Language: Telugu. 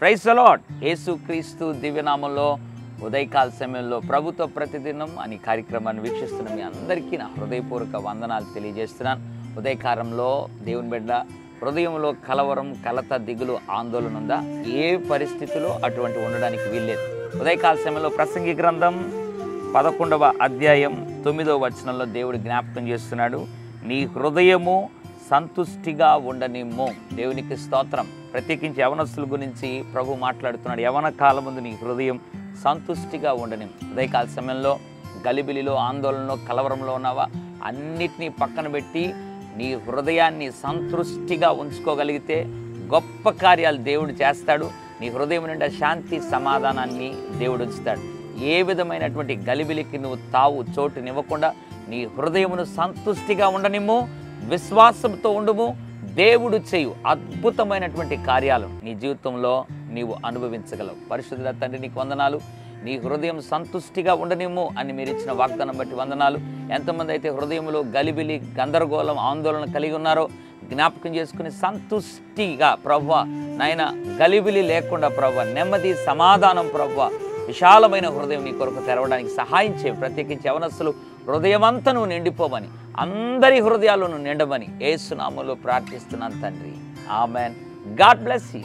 Praise the lord. యేసుక్రీస్తు దివ్యనామంలో ఉదయకాల సమయంలో ప్రభుత్వ ప్రతిదినం అనే కార్యక్రమాన్ని వీక్షిస్తున్న మీ అందరికీ నా హృదయపూర్వక వందనాలు తెలియజేస్తున్నాను. ఉదయకాలంలో దేవుని బిడ్డ హృదయంలో కలవరం, కలత, దిగులు, ఆందోళన ఉందా? ఏ పరిస్థితిలో అటువంటి ఉండడానికి వీల్లేదు. ఉదయకాల సమయంలో ప్రసంగి గ్రంథం 11వ అధ్యాయం 9వ వచనంలో దేవుడు జ్ఞాపకం చేస్తున్నాడు, నీ హృదయము సంతుష్టిగా ఉండనిమ్ము. దేవునికి స్తోత్రం. ప్రత్యేకించి యవనస్తుల గురించి ప్రభు మాట్లాడుతున్నాడు. యవన కాలం ముందు నీ హృదయం సంతుష్టిగా ఉండనిమ్ము. ఉదయకాల సమయంలో గలిబిలిలో, ఆందోళనలో, కలవరంలో ఉన్నావా? అన్నిటినీ పక్కన పెట్టి నీ హృదయాన్ని సంతృష్టిగా ఉంచుకోగలిగితే గొప్ప కార్యాలు దేవుడు చేస్తాడు. నీ హృదయం నిండా శాంతి, సమాధానాన్ని దేవుడు ఉంచుతాడు. ఏ విధమైనటువంటి గలిబిలికి నువ్వు చోటునివ్వకుండా నీ హృదయమును సంతుష్టిగా ఉండనిమ్ము, విశ్వాసంతో ఉండుము. దేవుడు చేయు అద్భుతమైనటువంటి కార్యాలు నీ జీవితంలో నీవు అనుభవించగలవు. పరిశుద్ధ తండ్రి, నీకు వందనాలు. నీ హృదయం సంతుష్టిగా ఉండనిమ్ము అని మీరు ఇచ్చిన వాగ్దానం బట్టి వందనాలు. ఎంతమంది అయితే హృదయంలో గలిబిలి, గందరగోళం, ఆందోళన కలిగి ఉన్నారో జ్ఞాపకం చేసుకుని సంతుష్టిగా ప్రభువా నాయన, గలిబిలి లేకుండా ప్రభువా, నెమ్మది, సమాధానం ప్రభువా, విశాలమైన హృదయం నీ కొరకు తెరవడానికి సహాయం చేయి. ప్రత్యేకించి యవనస్తులు హృదయమంతా నువ్వు నిండిపోమని, అందరి హృదయాలను నిండమని యేసు నామములో ప్రార్థిస్తున్నాను తండ్రి. ఆమెన్. God bless you.